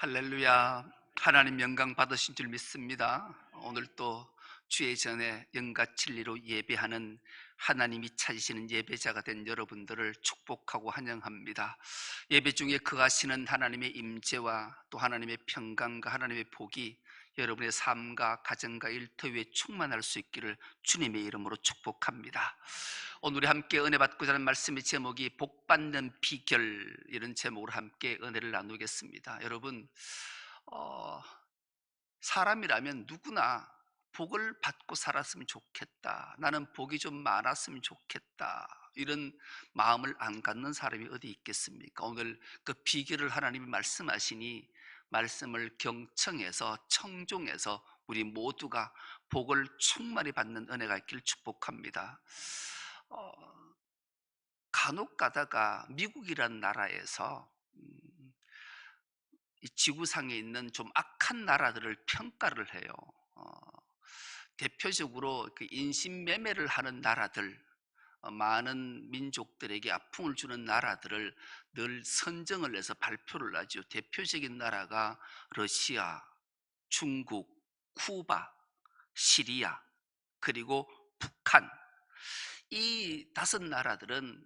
할렐루야. 하나님 영광 받으신 줄 믿습니다. 오늘 또 주의 전에 영과 진리로 예배하는 하나님이 찾으시는 예배자가 된 여러분들을 축복하고 환영합니다. 예배 중에 거하시는 하나님의 임재와 또 하나님의 평강과 하나님의 복이 여러분의 삶과 가정과 일터위에 충만할 수 있기를 주님의 이름으로 축복합니다. 오늘 우리 함께 은혜 받고자 하는 말씀의 제목이 복받는 비결, 이런 제목으로 함께 은혜를 나누겠습니다. 여러분, 어, 사람이라면 누구나 복을 받고 살았으면 좋겠다, 나는 복이 좀 많았으면 좋겠다, 이런 마음을 안 갖는 사람이 어디 있겠습니까? 오늘 그 비결을 하나님이 말씀하시니 말씀을 경청해서 청종해서 우리 모두가 복을 충만히 받는 은혜가 있기를 축복합니다. 어, 간혹 가다가 미국이라는 나라에서 이 지구상에 있는 좀 악한 나라들을 평가를 해요. 어, 대표적으로 그 인신매매를 하는 나라들, 많은 민족들에게 아픔을 주는 나라들을 늘 선정을 해서 발표를 하죠. 대표적인 나라가 러시아, 중국, 쿠바, 시리아, 그리고 북한. 이 다섯 나라들은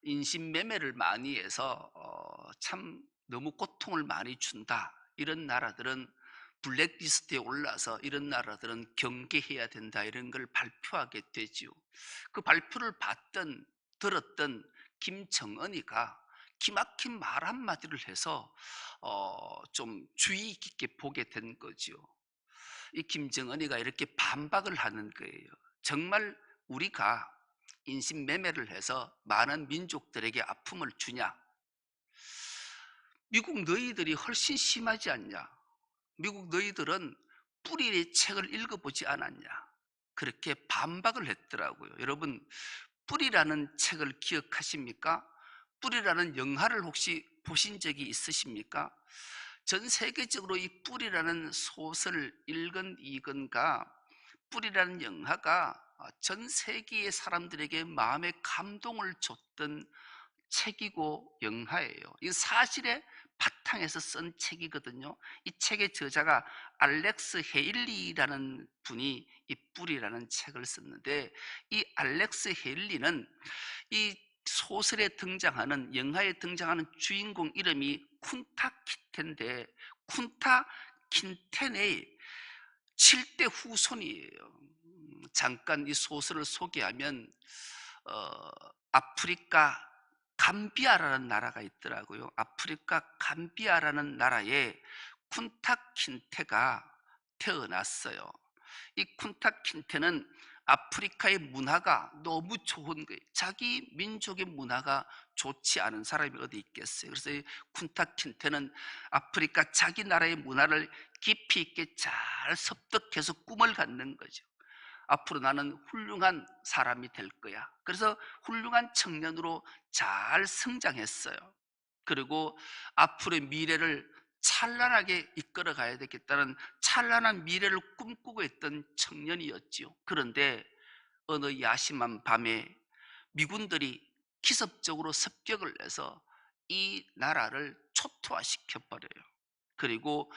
인신매매를 많이 해서 참 너무 고통을 많이 준다, 이런 나라들은 블랙리스트에 올라서 이런 나라들은 경계해야 된다, 이런 걸 발표하게 되죠. 그 발표를 들었던 김정은이가 기막힌 말 한마디를 해서 좀 주의 깊게 보게 된 거죠. 이 김정은이가 이렇게 반박을 하는 거예요. 정말 우리가 인신매매를 해서 많은 민족들에게 아픔을 주냐? 미국 너희들이 훨씬 심하지 않냐? 미국 너희들은 뿌리의 책을 읽어보지 않았냐? 그렇게 반박을 했더라고요. 여러분, 뿌리라는 책을 기억하십니까? 뿌리라는 영화를 혹시 보신 적이 있으십니까? 전 세계적으로 이 뿌리라는 소설을 읽은가, 뿌리라는 영화가 전 세계의 사람들에게 마음의 감동을 줬던 책이고 영화예요. 이 사실의 바탕에서 쓴 책이거든요. 이 책의 저자가 알렉스 헤일리라는 분이 이 뿌리라는 책을 썼는데, 이 알렉스 헤일리는 이 소설에 등장하는, 영화에 등장하는 주인공 이름이 쿤타 킨테인데, 쿤타 킨텐의 7대 후손이에요. 잠깐 이 소설을 소개하면 어, 아프리카 감비아라는 나라가 있더라고요. 아프리카 감비아라는 나라에 쿤타 킨테가 태어났어요. 이 쿤타 킨테는 아프리카의 문화가 너무 좋은 거예요. 자기 민족의 문화가 좋지 않은 사람이 어디 있겠어요. 그래서 이 쿤타 킨테는 아프리카 자기 나라의 문화를 깊이 있게 잘 습득해서 꿈을 갖는 거죠. 앞으로 나는 훌륭한 사람이 될 거야. 그래서 훌륭한 청년으로 잘 성장했어요. 그리고 앞으로의 미래를 찬란하게 이끌어 가야 되겠다는 찬란한 미래를 꿈꾸고 있던 청년이었지요. 그런데 어느 야심한 밤에 미군들이 기습적으로 습격을 해서 이 나라를 초토화시켜 버려요. 그리고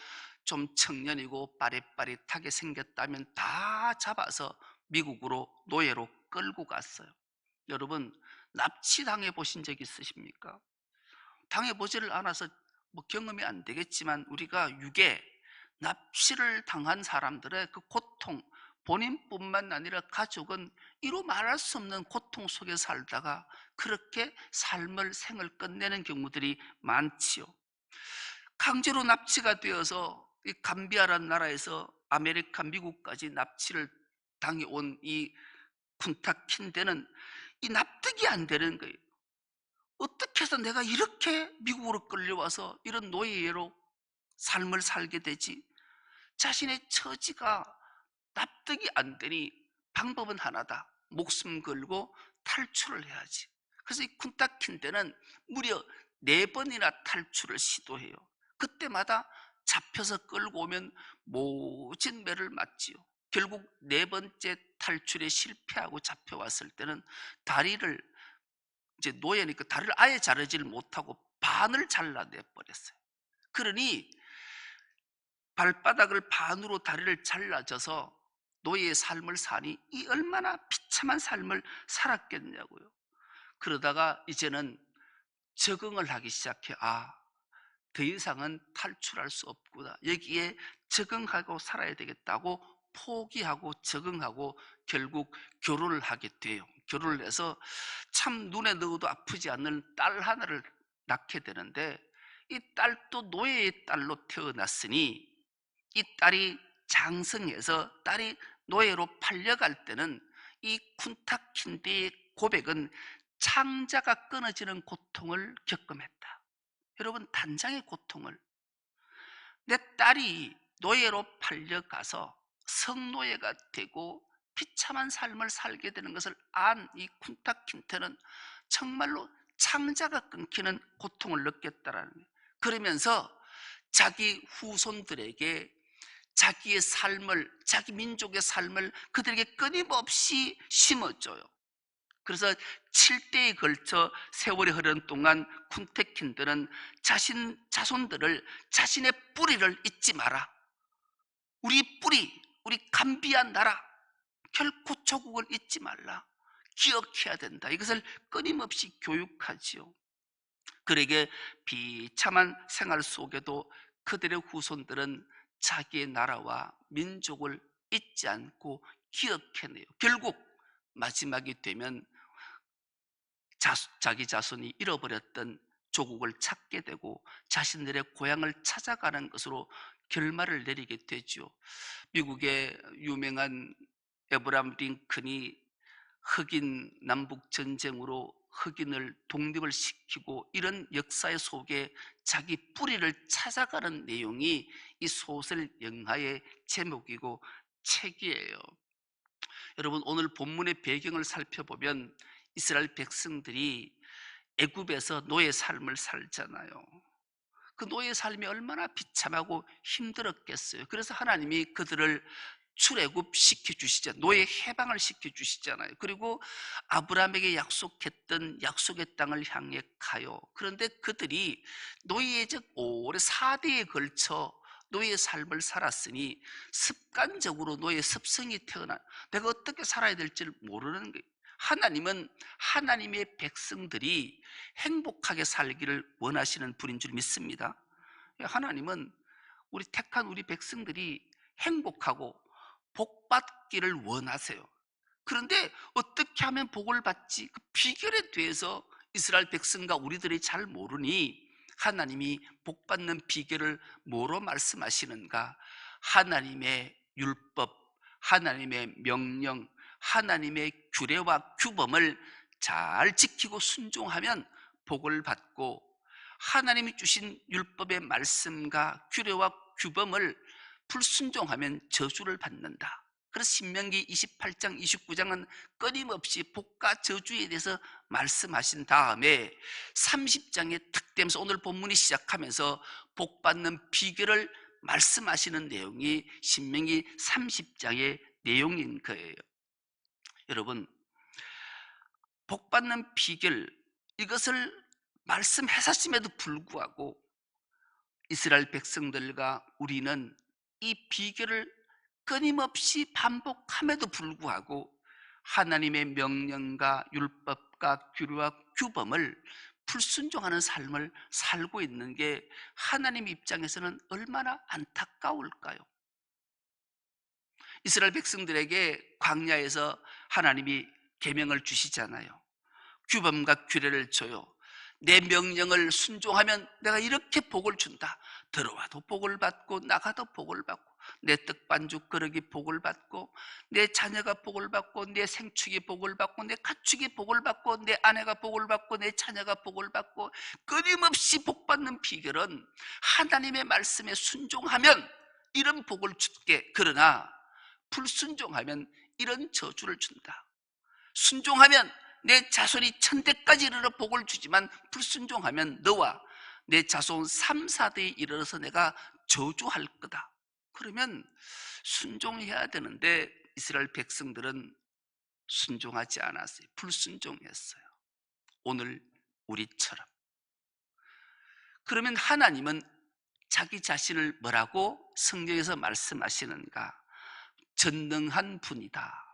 좀 청년이고 빠릿빠릿하게 생겼다면 다 잡아서 미국으로 노예로 끌고 갔어요. 여러분, 납치당해 보신 적 있으십니까? 당해보지를 않아서 뭐 경험이 안 되겠지만, 우리가 유괴, 납치를 당한 사람들의 그 고통, 본인뿐만 아니라 가족은 이루 말할 수 없는 고통 속에 살다가 그렇게 생을 끝내는 경우들이 많지요. 강제로 납치가 되어서 이 감비아라는 나라에서 아메리카, 미국까지 납치를 당해온 이 쿤타 킨데는 이 납득이 안 되는 거예요. 어떻게 해서 내가 이렇게 미국으로 끌려와서 이런 노예로 삶을 살게 되지? 자신의 처지가 납득이 안 되니 방법은 하나다. 목숨 걸고 탈출을 해야지. 그래서 이 쿤타킨데는 무려 4번이나 탈출을 시도해요. 그때마다 잡혀서 끌고 오면 모진 매를 맞지요. 결국 4번째 탈출에 실패하고 잡혀왔을 때는 다리를, 이제 노예니까 다리를 아예 자르지를 못하고 반을 잘라내 버렸어요. 그러니 발바닥을 반으로 다리를 잘라져서 노예의 삶을 사니 이 얼마나 비참한 삶을 살았겠냐고요. 그러다가 이제는 적응을 하기 시작해. 더 이상은 탈출할 수 없구나. 여기에 적응하고 살아야 되겠다고 포기하고 적응하고 결국 결혼을 하게 돼요. 결혼을 해서 참 눈에 넣어도 아프지 않는 딸 하나를 낳게 되는데, 이 딸도 노예의 딸로 태어났으니 이 딸이 장성해서 딸이 노예로 팔려갈 때는 이 쿤타킨데의 고백은 창자가 끊어지는 고통을 겪음했다. 여러분, 단장의 고통을, 내 딸이 노예로 팔려가서 성노예가 되고 비참한 삶을 살게 되는 것을 안 이 쿤타킨테는 정말로 창자가 끊기는 고통을 느꼈다라는 거예요. 그러면서 자기 후손들에게 자기의 삶을, 자기 민족의 삶을 그들에게 끊임없이 심어줘요. 그래서 7대에 걸쳐 세월이 흐르는 동안 쿤테킨들은 자신 자손들을, 자신의 뿌리를 잊지 마라, 우리 뿌리, 우리 감비한 나라, 결코 조국을 잊지 말라, 기억해야 된다, 이것을 끊임없이 교육하지요. 그에게 비참한 생활 속에도 그들의 후손들은 자기의 나라와 민족을 잊지 않고 기억해내요. 결국 마지막이 되면 자기 자손이 잃어버렸던 조국을 찾게 되고 자신들의 고향을 찾아가는 것으로 결말을 내리게 되죠. 미국의 유명한 에브람 링컨이 흑인 남북 전쟁으로 흑인을 독립을 시키고 이런 역사의 속에 자기 뿌리를 찾아가는 내용이 이 소설 영화의 제목이고 책이에요. 여러분, 오늘 본문의 배경을 살펴보면 이스라엘 백성들이 애굽에서 노예 삶을 살잖아요. 그 노예 삶이 얼마나 비참하고 힘들었겠어요. 그래서 하나님이 그들을 출애굽 시켜주시죠. 노예 해방을 시켜주시잖아요. 그리고 아브라함에게 약속했던 약속의 땅을 향해 가요. 그런데 그들이 노예의 즉 오래 4대에 걸쳐 노예의 삶을 살았으니 습관적으로 노예 습성이 태어나 내가 어떻게 살아야 될지를 모르는 거예요. 하나님은 하나님의 백성들이 행복하게 살기를 원하시는 분인 줄 믿습니다. 하나님은 우리 택한 우리 백성들이 행복하고 복받기를 원하세요. 그런데 어떻게 하면 복을 받지? 그 비결에 대해서 이스라엘 백성과 우리들이 잘 모르니 하나님이 복받는 비결을 뭐로 말씀하시는가? 하나님의 율법, 하나님의 명령, 하나님의 규례와 규범을 잘 지키고 순종하면 복을 받고, 하나님이 주신 율법의 말씀과 규례와 규범을 불순종하면 저주를 받는다. 그래서 신명기 28장 29장은 끊임없이 복과 저주에 대해서 말씀하신 다음에 30장에 탁 되면서 오늘 본문이 시작하면서 복받는 비결을 말씀하시는 내용이 신명기 30장의 내용인 거예요. 여러분, 복받는 비결, 이것을 말씀하셨음에도 불구하고 이스라엘 백성들과 우리는 이 비결을 끊임없이 반복함에도 불구하고 하나님의 명령과 율법과 규례와 규범을 불순종하는 삶을 살고 있는 게 하나님 입장에서는 얼마나 안타까울까요? 이스라엘 백성들에게 광야에서 하나님이 계명을 주시잖아요. 규범과 규례를 줘요. 내 명령을 순종하면 내가 이렇게 복을 준다. 들어와도 복을 받고 나가도 복을 받고, 내 떡반죽 그릇이 복을 받고, 내 자녀가 복을 받고, 내 생축이 복을 받고, 내 가축이 복을 받고, 내 아내가 복을 받고, 내 자녀가 복을 받고, 끊임없이 복받는 비결은 하나님의 말씀에 순종하면 이런 복을 주게, 그러나 불순종하면 이런 저주를 준다. 순종하면 내 자손이 천대까지 이르러 복을 주지만 불순종하면 너와 내 자손 3, 4대에 이르러서 내가 저주할 거다. 그러면 순종해야 되는데 이스라엘 백성들은 순종하지 않았어요. 불순종했어요. 오늘 우리처럼. 그러면 하나님은 자기 자신을 뭐라고 성경에서 말씀하시는가? 전능한 분이다.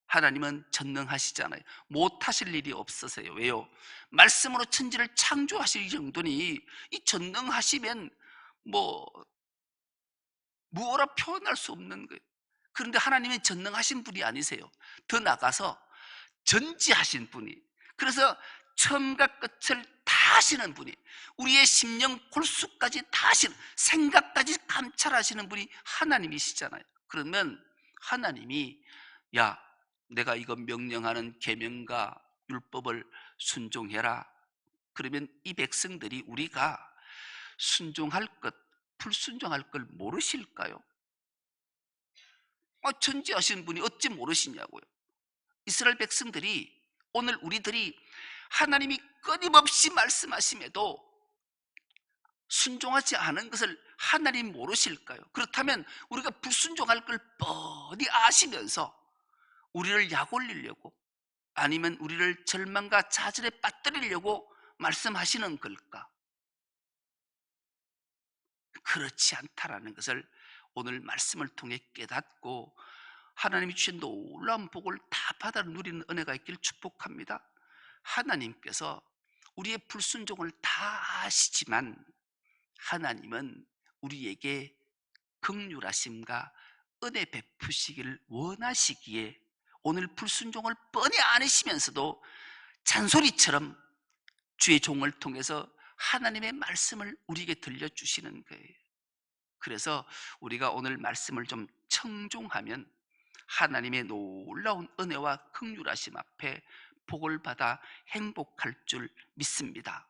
하나님은 전능하시잖아요. 못하실 일이 없으세요. 왜요? 말씀으로 천지를 창조하실 정도니 이 전능하시면 뭐 무어라 표현할 수 없는 거예요. 그런데 하나님은 전능하신 분이 아니세요. 더 나가서 전지하신 분이, 그래서 처음과 끝을 다 아시는 분이, 우리의 심령 골수까지 다 아시는, 생각까지 감찰하시는 분이 하나님이시잖아요. 그러면 하나님이 야, 내가 이거 명령하는 계명과 율법을 순종해라. 그러면 이 백성들이 우리가 순종할 것, 불순종할 걸 모르실까요? 전지하신 분이 어찌 모르시냐고요. 이스라엘 백성들이, 오늘 우리들이 하나님이 끊임없이 말씀하심에도 순종하지 않은 것을 하나님 모르실까요? 그렇다면 우리가 불순종할 걸 뻔히 아시면서 우리를 약 올리려고, 아니면 우리를 절망과 좌절에 빠뜨리려고 말씀하시는 걸까? 그렇지 않다라는 것을 오늘 말씀을 통해 깨닫고 하나님이 주신 놀라운 복을 다 받아 누리는 은혜가 있기를 축복합니다. 하나님께서 우리의 불순종을 다 아시지만 하나님은 우리에게 긍휼하심과 은혜 베푸시기를 원하시기에 오늘 불순종을 뻔히 아시면서도 잔소리처럼 주의 종을 통해서 하나님의 말씀을 우리에게 들려주시는 거예요. 그래서 우리가 오늘 말씀을 좀 청종하면 하나님의 놀라운 은혜와 긍휼하심 앞에 복을 받아 행복할 줄 믿습니다.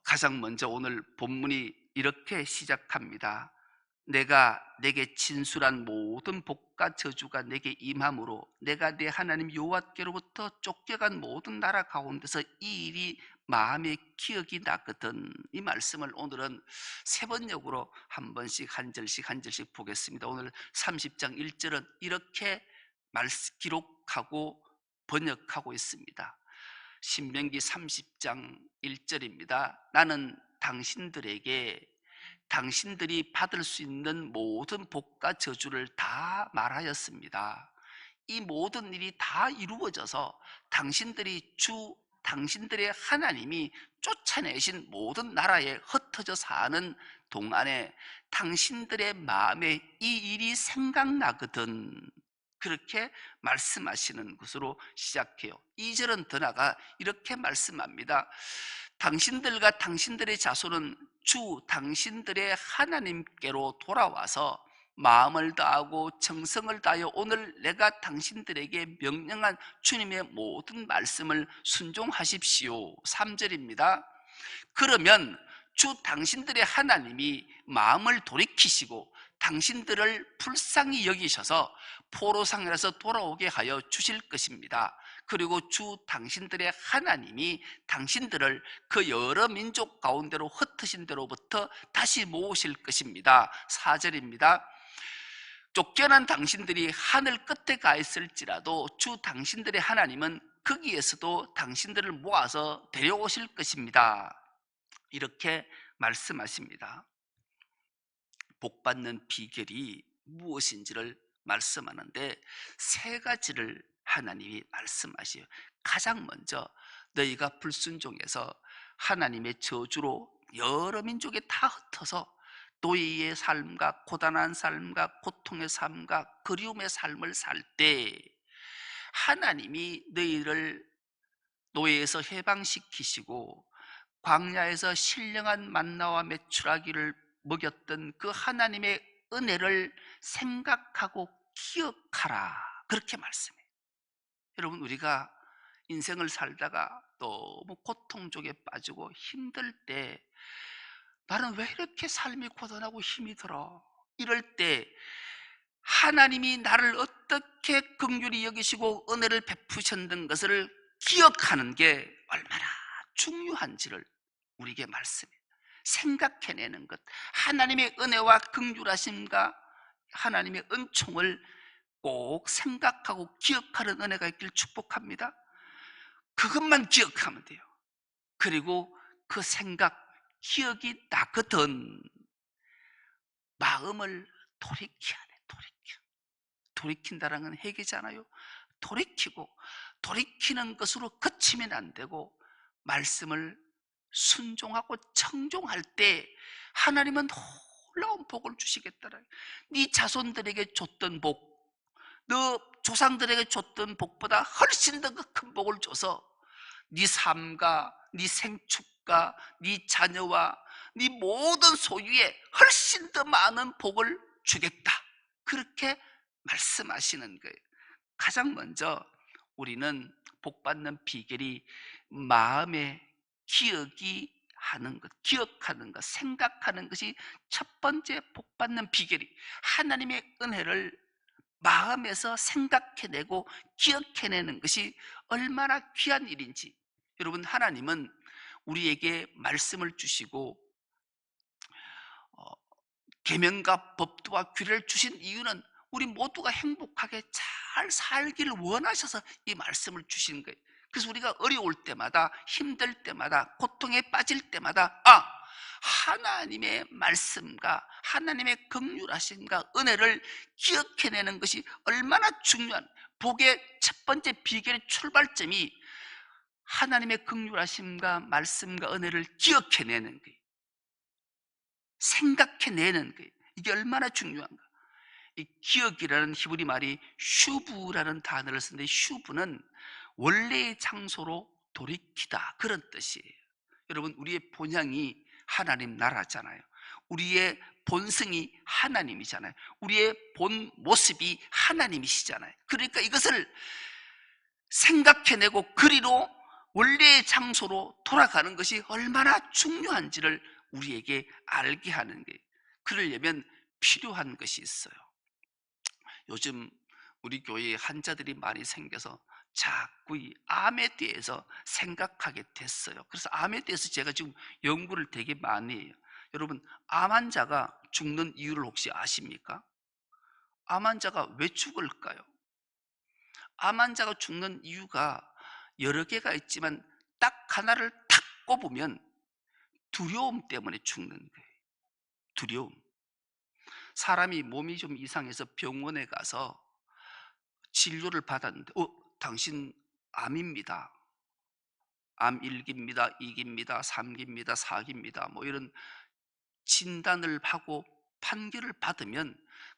가장 먼저 오늘 본문이 이렇게 시작합니다. 내가 내게 진술한 모든 복과 저주가 내게 임함으로 내가 내 하나님 여호와께로부터 쫓겨간 모든 나라 가운데서 이 일이 마음에 기억이 나거든. 이 말씀을 오늘은 세 번역으로 한 번씩 한 절씩 보겠습니다. 오늘 30장 1절은 이렇게 기록하고 번역하고 있습니다. 신명기 30장 1절입니다. 나는 당신들에게 당신들이 받을 수 있는 모든 복과 저주를 다 말하였습니다. 이 모든 일이 다 이루어져서 당신들의 하나님이 쫓아내신 모든 나라에 흩어져 사는 동안에 당신들의 마음에 이 일이 생각나거든. 그렇게 말씀하시는 것으로 시작해요. 2절은 더 나아가 이렇게 말씀합니다. 당신들과 당신들의 자손은 주 당신들의 하나님께로 돌아와서 마음을 다하고 정성을 다하여 오늘 내가 당신들에게 명령한 주님의 모든 말씀을 순종하십시오. 3절입니다. 그러면 주 당신들의 하나님이 마음을 돌이키시고 당신들을 불쌍히 여기셔서 포로상에서 돌아오게 하여 주실 것입니다. 그리고 주 당신들의 하나님이 당신들을 그 여러 민족 가운데로 흩으신 데로부터 다시 모으실 것입니다. 4절입니다. 쫓겨난 당신들이 하늘 끝에 가 있을지라도 주 당신들의 하나님은 거기에서도 당신들을 모아서 데려오실 것입니다. 이렇게 말씀하십니다. 복받는 비결이 무엇인지를 말씀하는데 세 가지를 하나님이 말씀하셔요. 가장 먼저 너희가 불순종해서 하나님의 저주로 여러 민족에 다 흩어서 노예의 삶과 고단한 삶과 고통의 삶과 그리움의 삶을 살 때 하나님이 너희를 노예에서 해방시키시고 광야에서 신령한 만나와 메추라기를 먹였던 그 하나님의 은혜를 생각하고 기억하라. 그렇게 말씀해요. 여러분, 우리가 인생을 살다가 너무 고통 속에 빠지고 힘들 때 나는 왜 이렇게 삶이 고단하고 힘이 들어? 이럴 때 하나님이 나를 어떻게 긍휼히 여기시고 은혜를 베푸셨는 것을 기억하는 게 얼마나 중요한지를 우리에게 말씀해요. 생각해내는 것, 하나님의 은혜와 긍휼하심과 하나님의 은총을 꼭 생각하고 기억하는 은혜가 있길 축복합니다. 그것만 기억하면 돼요. 그리고 그 생각, 기억이 나거든. 마음을 돌이켜야 돼. 돌이킨다는 건 회개잖아요. 돌이키는 것으로 그치면 안 되고, 말씀을 순종하고 청종할 때 하나님은 놀라운 복을 주시겠더라. 네 자손들에게 줬던 복, 너 조상들에게 줬던 복보다 훨씬 더 큰 복을 줘서 네 삶과 네 생축과 네 자녀와 네 모든 소유에 훨씬 더 많은 복을 주겠다. 그렇게 말씀하시는 거예요. 가장 먼저 우리는 복받는 비결이 마음의 기억하는 것, 생각하는 것이 첫 번째 복받는 비결이, 하나님의 은혜를 마음에서 생각해내고 기억해내는 것이 얼마나 귀한 일인지. 여러분, 하나님은 우리에게 말씀을 주시고 계명과 법도와 규례를 주신 이유는 우리 모두가 행복하게 잘 살기를 원하셔서 이 말씀을 주신 거예요. 그래서 우리가 어려울 때마다, 힘들 때마다, 고통에 빠질 때마다 하나님의 말씀과 하나님의 긍휼하심과 은혜를 기억해내는 것이 얼마나 중요한, 복의 첫 번째 비결의 출발점이 하나님의 긍휼하심과 말씀과 은혜를 기억해내는 거예요. 생각해내는 거예요. 이게 얼마나 중요한가. 이 기억이라는 히브리 말이 슈브라는 단어를 쓰는데, 슈브는 원래의 장소로 돌이키다, 그런 뜻이에요. 여러분, 우리의 본향이 하나님 나라잖아요. 우리의 본성이 하나님이잖아요. 우리의 본 모습이 하나님이시잖아요. 그러니까 이것을 생각해내고 그리로 원래의 장소로 돌아가는 것이 얼마나 중요한지를 우리에게 알게 하는 게, 그러려면 필요한 것이 있어요. 요즘 우리 교회에 환자들이 많이 생겨서 자꾸 이 암에 대해서 생각하게 됐어요. 그래서 암에 대해서 제가 지금 연구를 되게 많이 해요. 여러분, 암 환자가 죽는 이유를 혹시 아십니까? 암 환자가 왜 죽을까요? 암 환자가 죽는 이유가 여러 개가 있지만 딱 하나를 탁 꼽으면 두려움 때문에 죽는 거예요. 두려움. 사람이 몸이 좀 이상해서 병원에 가서 진료를 받았는데, 당신 암입니다. 암 1기입니다, 2기입니다, 3기입니다, 4기입니다. 뭐 이런 진단을 하고 판결을 받으면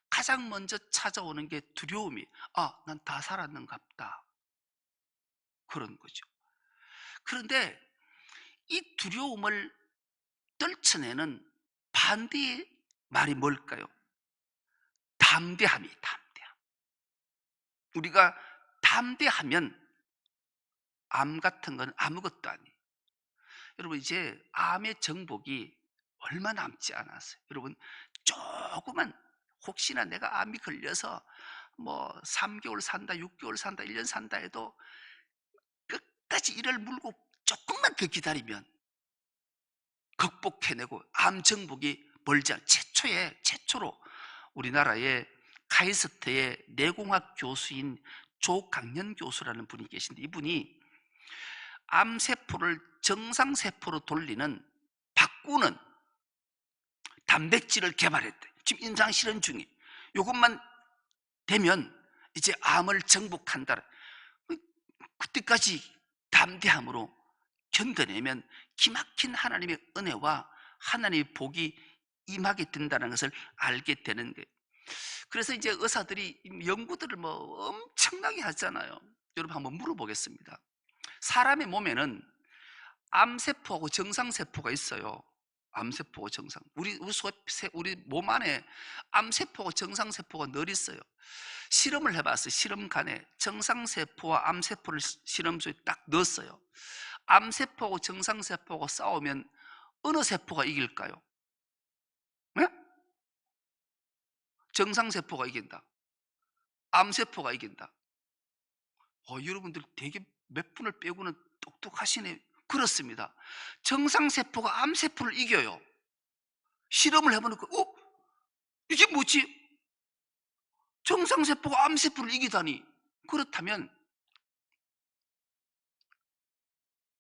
가장 먼저 찾아오는 게 두려움이, 난 다 살았는갑다. 그런 거죠. 그런데 이 두려움을 떨쳐내는 반대의 말이 뭘까요? 담대함이, 담대함. 우리가 담대하면 암 같은 건 아무것도 아니에요. 여러분, 이제 암의 정복이 얼마 남지 않았어요. 여러분, 조금만, 혹시나 내가 암이 걸려서 뭐 3개월 산다, 6개월 산다, 1년 산다 해도 끝까지 이를 물고 조금만 더 기다리면 극복해내고 암 정복이 멀지 않아. 최초로 우리나라의 카이스트의 뇌공학 교수인 조강년 교수라는 분이 계신데, 이분이 암세포를 정상세포로 돌리는, 바꾸는 단백질을 개발했대. 지금 임상 실험 중에. 이것만 되면 이제 암을 정복한다. 그때까지 담대함으로 견뎌내면 기막힌 하나님의 은혜와 하나님의 복이 임하게 된다는 것을 알게 되는 거예요. 그래서 이제 의사들이 연구들을 뭐 엄청나게 하잖아요. 여러분, 한번 물어보겠습니다. 사람의 몸에는 암세포하고 정상세포가 있어요. 암세포하고 정상. 우리 몸 안에 암세포하고 정상세포가 늘 있어요. 실험을 해봤어요. 실험관에 정상세포와 암세포를 실험소에 딱 넣었어요. 암세포하고 정상세포가 싸우면 어느 세포가 이길까요? 네? 정상세포가 이긴다. 암세포가 이긴다. 여러분들 되게 몇 분을 빼고는 똑똑하시네. 그렇습니다. 정상세포가 암세포를 이겨요. 실험을 해보니까 이게 뭐지? 정상세포가 암세포를 이기다니. 그렇다면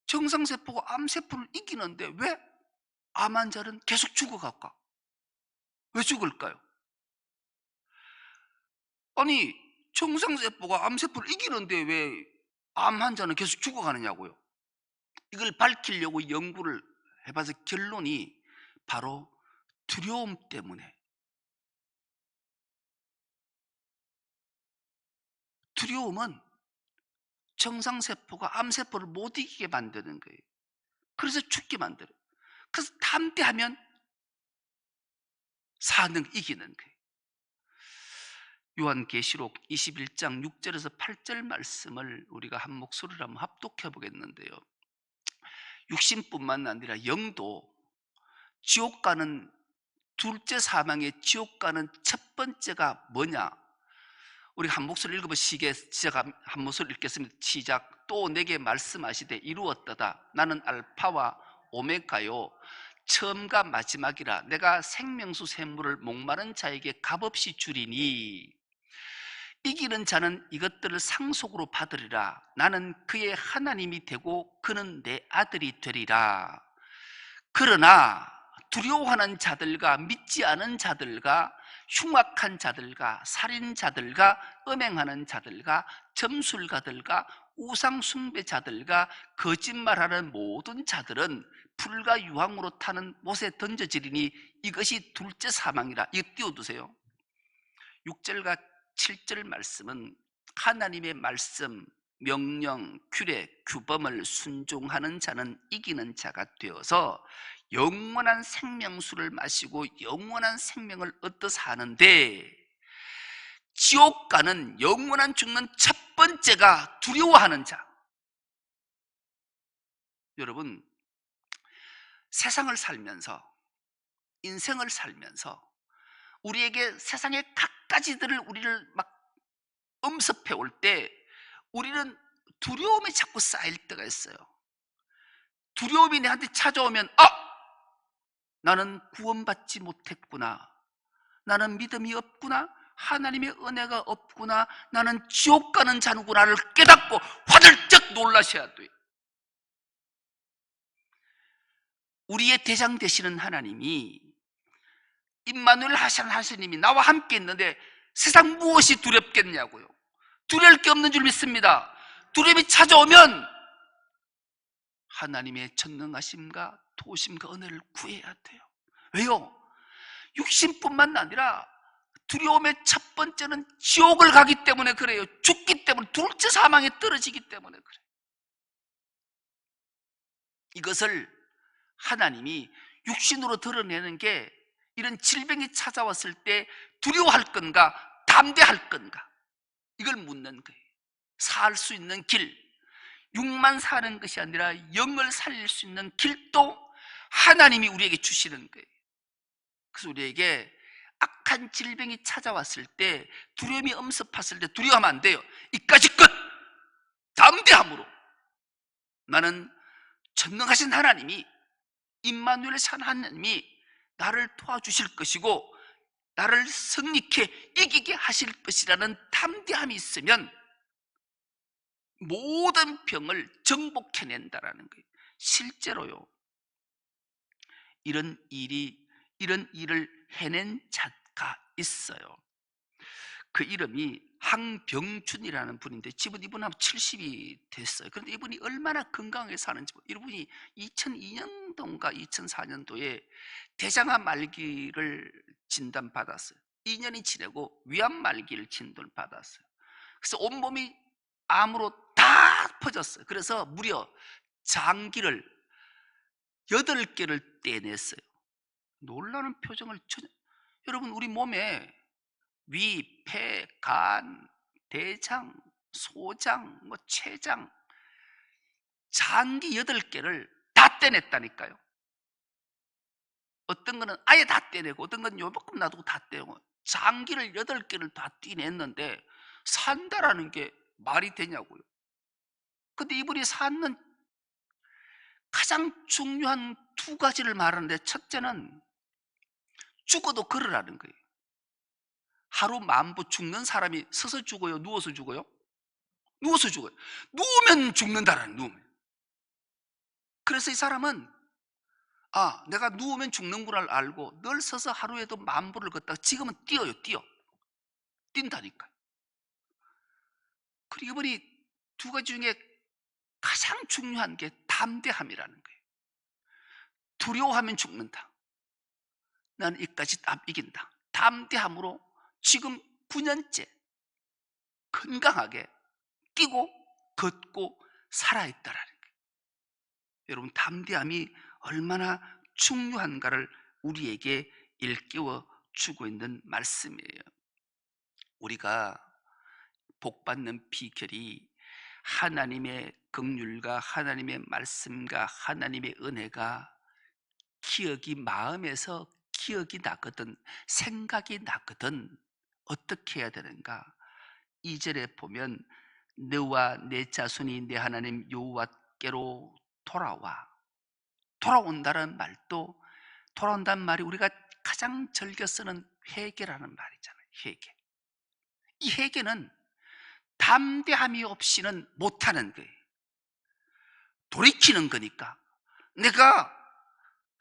정상세포가 암세포를 이기는데 왜 암 환자는 계속 죽어갈까? 왜 죽을까요? 아니, 정상세포가 암세포를 이기는데 왜 암 환자는 계속 죽어가느냐고요. 이걸 밝히려고 연구를 해봐서 결론이 바로 두려움 때문에, 두려움은 정상세포가 암세포를 못 이기게 만드는 거예요. 그래서 죽게 만들어요. 그래서 담대하면 사는 이기는 거예요. 요한계시록 21장 6절에서 8절 말씀을 우리가 한 목소리로 한번 합독해 보겠는데요. 육신뿐만 아니라 영도 지옥 가는, 둘째 사망의 지옥 가는 첫 번째가 뭐냐? 우리 한 목소리 읽어보시게. 한 목소리 읽겠습니다. 시작. 또 내게 말씀하시되 이루었도다. 나는 알파와 오메가요 처음과 마지막이라. 내가 생명수 샘물을 목마른 자에게 값없이 주리니 이기는 자는 이것들을 상속으로 받으리라. 나는 그의 하나님이 되고 그는 내 아들이 되리라. 그러나 두려워하는 자들과 믿지 않은 자들과 흉악한 자들과 살인자들과 음행하는 자들과 점술가들과 우상숭배자들과 거짓말하는 모든 자들은 불과 유황으로 타는 못에 던져지리니 이것이 둘째 사망이라. 이거 띄워두세요. 6절과 7절 말씀은 하나님의 말씀, 명령, 규례, 규범을 순종하는 자는 이기는 자가 되어서 영원한 생명수를 마시고 영원한 생명을 얻어 사는데, 지옥 가는 영원한 죽는 첫 번째가 두려워하는 자. 여러분, 세상을 살면서, 인생을 살면서 우리에게 세상의 갖가지들을 우리를 막 엄습해 올 때 우리는 두려움이 자꾸 쌓일 때가 있어요. 두려움이 내한테 찾아오면 나는 구원받지 못했구나, 나는 믿음이 없구나, 하나님의 은혜가 없구나, 나는 지옥 가는 자누구나를 깨닫고 화들짝 놀라셔야 돼요. 우리의 대장 되시는 하나님이, 임마누엘 하시는 하나님이 나와 함께 있는데 세상 무엇이 두렵겠냐고요. 두려울 게 없는 줄 믿습니다. 두려움이 찾아오면 하나님의 전능하심과 도우심과 은혜를 구해야 돼요. 왜요? 육신뿐만 아니라 두려움의 첫 번째는 지옥을 가기 때문에 그래요. 죽기 때문에, 둘째 사망에 떨어지기 때문에 그래요. 이것을 하나님이 육신으로 드러내는 게, 이런 질병이 찾아왔을 때 두려워할 건가 담대할 건가, 이걸 묻는 거예요. 살 수 있는 길, 육만 사는 것이 아니라 영을 살릴 수 있는 길도 하나님이 우리에게 주시는 거예요. 그래서 우리에게 악한 질병이 찾아왔을 때, 두려움이 엄습했을 때 두려워하면 안 돼요. 이까지 끝! 담대함으로 나는 전능하신 하나님이, 임마누엘의 하나님이 나를 도와주실 것이고 나를 승리케 이기게 하실 것이라는 담대함이 있으면 모든 병을 정복해낸다라는 거예요. 실제로요, 이런 일을 해낸 자가 있어요. 그 이름이 항병준이라는 분인데, 이분하고 70이 됐어요. 그런데 이분이 얼마나 건강하게 사는지, 이분이 2002년도인가 2004년도에 대장암 말기를 진단받았어요. 2년이 지내고 위암 말기를 진단받았어요. 그래서 온몸이 암으로 다 퍼졌어요. 그래서 무려 장기를 8개를 떼냈어요. 놀라는 표정을 여러분, 우리 몸에 위, 폐, 간, 대장, 소장, 췌장, 장기 8개를 다 떼냈다니까요. 어떤 거는 아예 다 떼내고 어떤 건 요만큼 놔두고 다 떼고, 장기를 8개를 다 떼냈는데 산다라는 게 말이 되냐고요. 근데 이분이 사는 가장 중요한 2가지를 말하는데, 첫째는 죽어도 걸으라는 거예요. 하루 만보 죽는 사람이 서서 죽어요, 누워서 죽어요? 누워서 죽어요. 누우면 죽는다라는, 누우면. 그래서 이 사람은 내가 누우면 죽는구나를 알고 늘 서서 하루에도 10,000보를 걷다가 지금은 뛰어요. 뛴다니까요. 그리고 이번이 두 가지 중에 가장 중요한 게 담대함이라는 거예요. 두려워하면 죽는다. 나는 이까지 이긴다. 담대함으로 지금 9년째 건강하게 뛰고 걷고 살아있다라는 거예요. 여러분, 담대함이 얼마나 중요한가를 우리에게 일깨워 주고 있는 말씀이에요. 우리가 복받는 비결이 하나님의 긍휼과 하나님의 말씀과 하나님의 은혜가 기억이 마음에서 기억이 나거든, 생각이 나거든. 어떻게 해야 되는가? 2절에 보면 너와 내 자손이 내 하나님 여호와께로 돌아온다는 말도, 돌아온다는 말이 우리가 가장 즐겨 쓰는 회개라는 말이잖아요. 이 회개는 담대함이 없이는 못하는 거예요. 돌이키는 거니까. 내가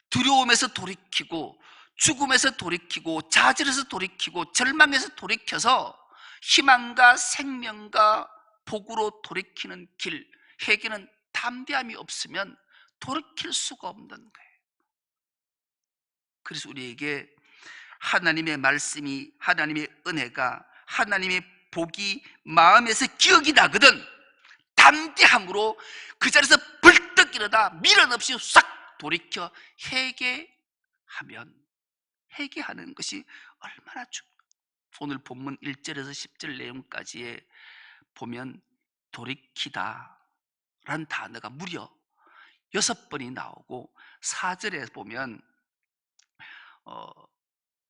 두려움에서 돌이키고 죽음에서 돌이키고 좌절에서 돌이키고 절망에서 돌이켜서 희망과 생명과 복으로 돌이키는 길, 회개는 담대함이 없으면 돌이킬 수가 없는 거예요. 그래서 우리에게 하나님의 말씀이, 하나님의 은혜가, 하나님의 복이 마음에서 기억이 나거든 담대함으로 그 자리에서 벌떡 일어나 미련 없이 싹 돌이켜 회개하는 것이 얼마나 중요해요. 오늘 본문 1절에서 10절 내용까지에 보면 돌이키다 라는 단어가 무려 6번이 나오고, 4절에 보면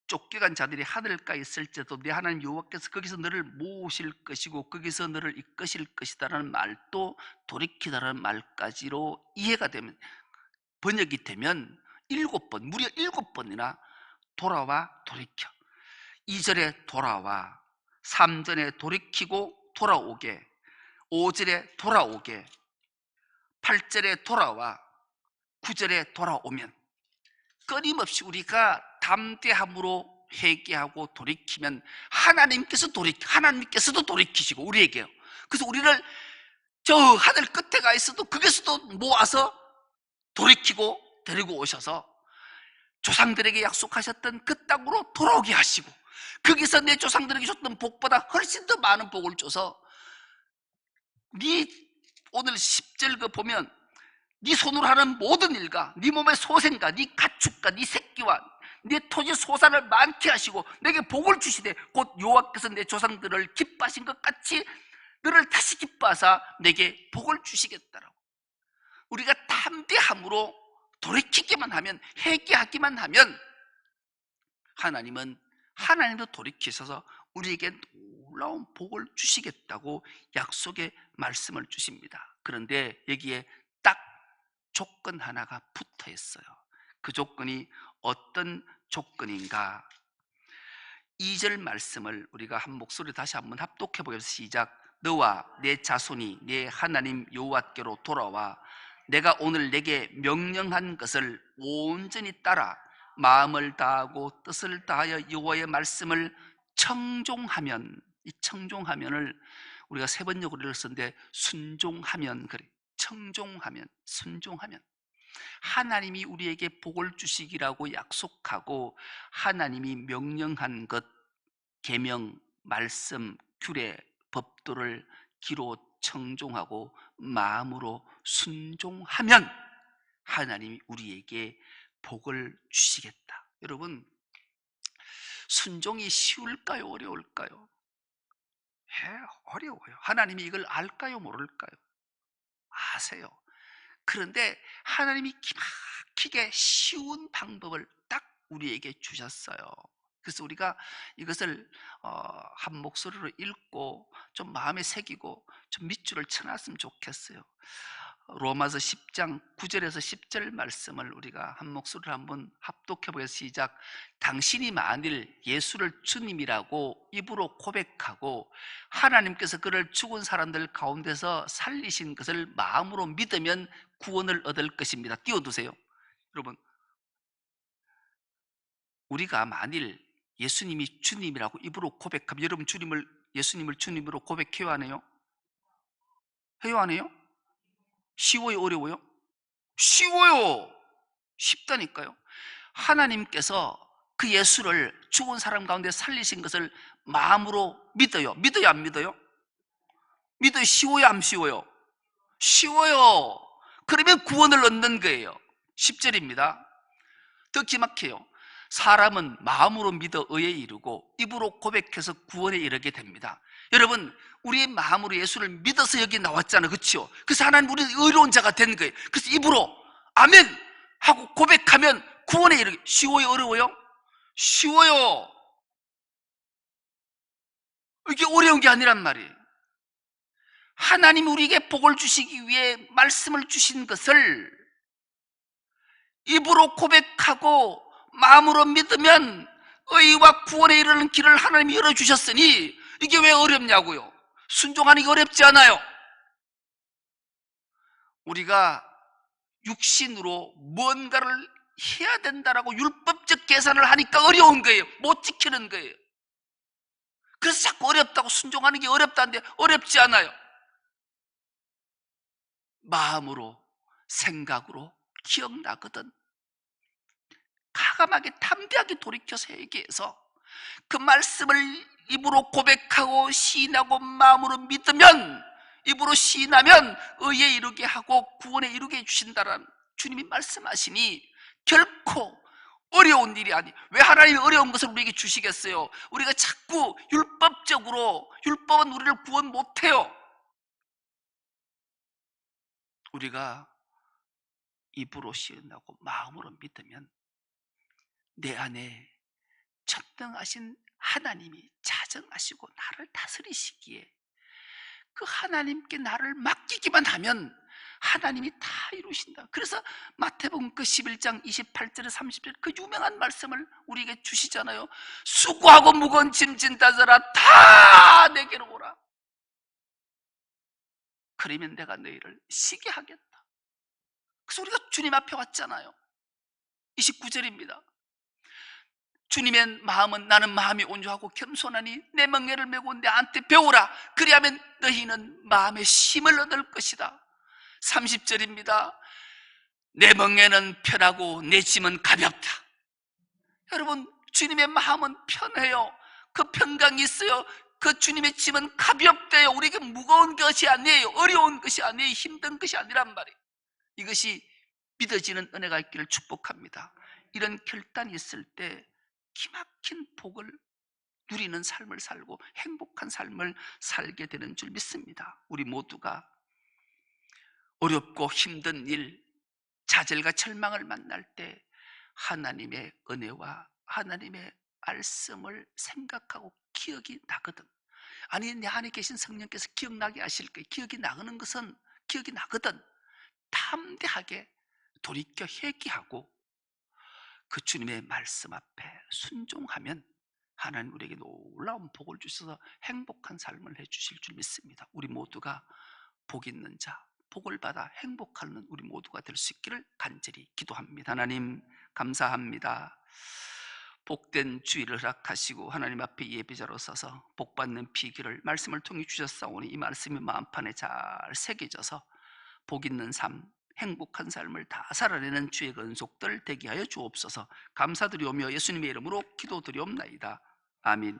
쫓겨간 자들이 하늘가에 있을지라도 내 하나님 여호와께서 거기서 너를 모으실 것이고 거기서 너를 이끄실 것이다라는 말도 돌이키다라는 말까지로 이해가 되면, 번역이 되면 7번, 무려 7번이나 돌아와 돌이켜. 2절에 돌아와, 3절에 돌이키고 돌아오게, 5절에 돌아오게, 8절에 돌아와, 9절에 돌아오면, 끊임없이 우리가 담대함으로 회개하고 돌이키면 하나님께서도 돌이키시고 우리에게요. 그래서 우리를 저 하늘 끝에 가 있어도 거기서도 모아서 돌이키고 데리고 오셔서 조상들에게 약속하셨던 그 땅으로 돌아오게 하시고, 거기서 내 조상들에게 줬던 복보다 훨씬 더 많은 복을 줘서 오늘 10절 그 보면 네 손으로 하는 모든 일과 네 몸의 소생과 네 가축과 네 새끼와 네 토지 소산을 많게 하시고 내게 복을 주시되 곧 여호와께서 내 조상들을 기뻐하신 것 같이 너를 다시 기뻐하사 내게 복을 주시겠다라고. 우리가 담대함으로 돌이키기만 하면, 회개하기만 하면 하나님도 돌이키셔서 우리에게 놀라운 복을 주시겠다고 약속의 말씀을 주십니다. 그런데 여기에 딱 조건 하나가 붙어 있어요. 그 조건이 어떤 조건인가? 2절 말씀을 우리가 한 목소리 다시 한번 합독해 보겠습니다. 시작. 너와 내 자손이 내 하나님 여호와께로 돌아와 내가 오늘 내게 명령한 것을 온전히 따라 마음을 다하고 뜻을 다하여 여호와의 말씀을 청종하면, 이 청종하면을 우리가 세 번역으로 썼는데 순종하면, 그래. 순종하면 하나님이 우리에게 복을 주시기라고 약속하고 하나님이 명령한 것, 계명, 말씀, 규례, 법도를 귀로 청종하고 마음으로 순종하면 하나님이 우리에게 복을 주시겠다. 여러분, 순종이 쉬울까요? 어려울까요? 어려워요. 하나님이 이걸 알까요? 모를까요? 아세요. 그런데 하나님이 기막히게 쉬운 방법을 딱 우리에게 주셨어요. 그래서 우리가 이것을 한 목소리로 읽고 좀 마음에 새기고 좀 밑줄을 쳐놨으면 좋겠어요. 로마서 10장 9절에서 10절 말씀을 우리가 한 목소리로 한번 합독해 보겠습니다. 시작. 당신이 만일 예수를 주님이라고 입으로 고백하고 하나님께서 그를 죽은 사람들 가운데서 살리신 것을 마음으로 믿으면 구원을 얻을 것입니다. 띄워두세요. 여러분, 우리가 만일 예수님이 주님이라고 입으로 고백하면, 여러분 예수님을 주님으로 고백해요, 안 해요? 해요, 안 해요? 쉬워요, 어려워요? 쉬워요. 쉽다니까요. 하나님께서 그 예수를 죽은 사람 가운데 살리신 것을 마음으로 믿어요. 믿어요, 안 믿어요? 믿어요. 쉬워요, 안 쉬워요? 쉬워요. 그러면 구원을 얻는 거예요. 10절입니다. 더 기막혀요. 사람은 마음으로 믿어 의에 이르고 입으로 고백해서 구원에 이르게 됩니다. 여러분, 우리의 마음으로 예수를 믿어서 여기 나왔잖아요, 그렇죠? 그래서 하나님 우리는 의로운 자가 된 거예요. 그래서 입으로 아멘 하고 고백하면 구원에 이르게. 쉬워요, 어려워요? 쉬워요. 이게 어려운 게 아니란 말이에요. 하나님 우리에게 복을 주시기 위해 말씀을 주신 것을 입으로 고백하고 마음으로 믿으면 의와 구원에 이르는 길을 하나님이 열어주셨으니 이게 왜 어렵냐고요? 순종하는 게 어렵지 않아요. 우리가 육신으로 뭔가를 해야 된다라고 율법적 계산을 하니까 어려운 거예요. 못 지키는 거예요. 그래서 자꾸 어렵다고, 순종하는 게 어렵다는데 어렵지 않아요. 마음으로, 생각으로 기억나거든. 가감하게 담대하게 돌이켜서 회개해서 그 말씀을 입으로 고백하고 시인하고 마음으로 믿으면, 입으로 시인하면 의에 이르게 하고 구원에 이르게 해주신다라는 주님이 말씀하시니 결코 어려운 일이 아니. 왜 하나님이 어려운 것을 우리에게 주시겠어요? 우리가 자꾸 율법적으로, 율법은 우리를 구원 못해요. 우리가 입으로 시인하고 마음으로 믿으면 내 안에 전능하신 하나님이 자정하시고 나를 다스리시기에 그 하나님께 나를 맡기기만 하면 하나님이 다 이루신다. 그래서 마태복음 그 11장 28절에 30절 그 유명한 말씀을 우리에게 주시잖아요. 수고하고 무거운 짐 진다 자라 다 내게로 오라. 그러면 내가 너희를 쉬게 하겠다. 그래서 우리가 주님 앞에 왔잖아요. 29절입니다. 주님의 마음은 나는 마음이 온유하고 겸손하니 내 멍에를 메고 내한테 배우라. 그리하면 너희는 마음의 힘을 얻을 것이다. 30절입니다. 내 멍에는 편하고 내 짐은 가볍다. 여러분, 주님의 마음은 편해요. 그 평강이 있어요. 그 주님의 짐은 가볍대요. 우리에게 무거운 것이 아니에요. 어려운 것이 아니에요. 힘든 것이 아니란 말이에요. 이것이 믿어지는 은혜가 있기를 축복합니다. 이런 결단이 있을 때 기막힌 복을 누리는 삶을 살고 행복한 삶을 살게 되는 줄 믿습니다. 우리 모두가 어렵고 힘든 일, 좌절과 절망을 만날 때 하나님의 은혜와 하나님의 말씀을 생각하고 기억이 나거든. 아니, 내 안에 계신 성령께서 기억나게 하실 거예요. 기억이 나는 것은 기억이 나거든. 담대하게 돌이켜 회개하고 그 주님의 말씀 앞에 순종하면 하나님 우리에게 놀라운 복을 주셔서 행복한 삶을 해주실 줄 믿습니다. 우리 모두가 복 있는 자, 복을 받아 행복하는 우리 모두가 될 수 있기를 간절히 기도합니다. 하나님 감사합니다. 복된 주일을 허락하시고 하나님 앞에 예배자로 서서 복받는 비결을 말씀을 통해 주셨사오니 이 말씀이 마음판에 잘 새겨져서 복 있는 삶, 행복한 삶을 다 살아내는 주의 은속들 되게 하여 주옵소서. 감사드리오며 예수님의 이름으로 기도드리옵나이다. 아멘.